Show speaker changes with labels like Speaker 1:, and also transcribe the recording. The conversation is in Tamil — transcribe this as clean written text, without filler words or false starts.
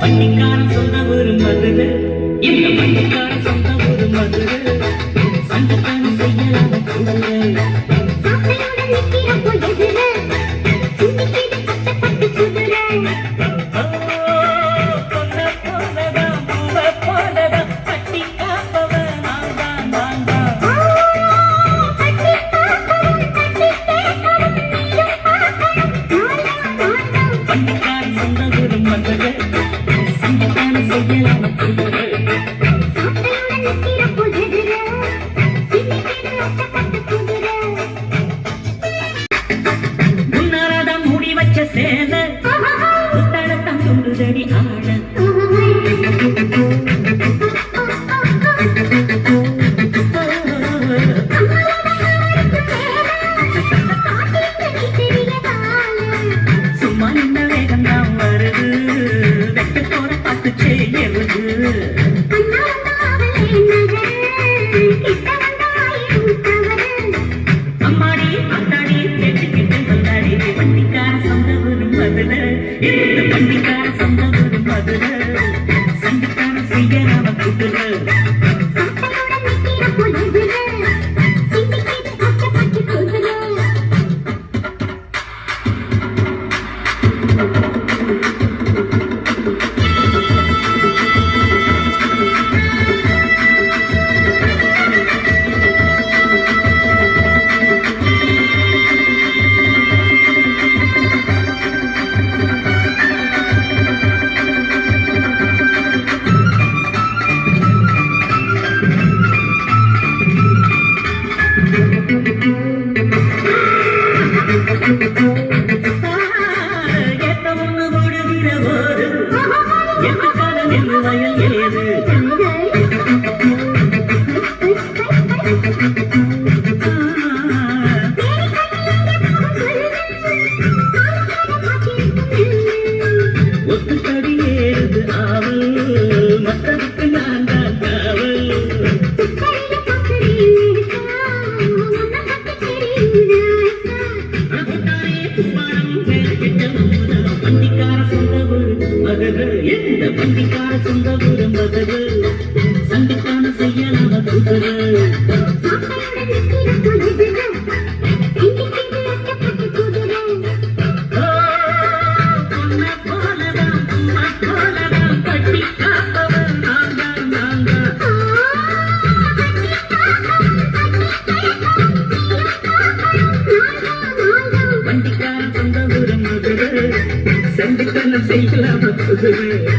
Speaker 1: வண்டிக்காரன் சொந்த ஒரு மதுரை, இந்த வண்டிக்காரன் சொந்த ஒரு மதுரை, சங்கத்தான செய்யலாம் குதிரை. முன்னாரதான் மூடி வச்ச சேல புத்தடத்தான் சொல்லுதடி ஆட. சும்மா இந்த வேகம் தான் வருது, வெட்ட போற பார்த்து செய்யுது. அம்மாடி அத்தாடி கேட்டுக்கிட்டு வந்தாடி, வண்டிக்கார சொந்த ஒரு மதுரை, இந்த வண்டிக்கார சொந்த ஒரு மதுரை, சங்கத்தான செய்யறாம குதிரை. ஒத்துக்கடியேறுது ஆவல், மற்றதுக்கு நான் தான் காவல். வண்டிக்கார சொந்த ஒரு மதுரை, எந்த வண்டிக்கார சொந்த ஒரு மதுரை, சண்டிக்கான செய்யலாம குதிரை. வண்டிக்கார சொந்த ஒரு மதுரை, சண்டிக்கான செய்யலாம குதிரை.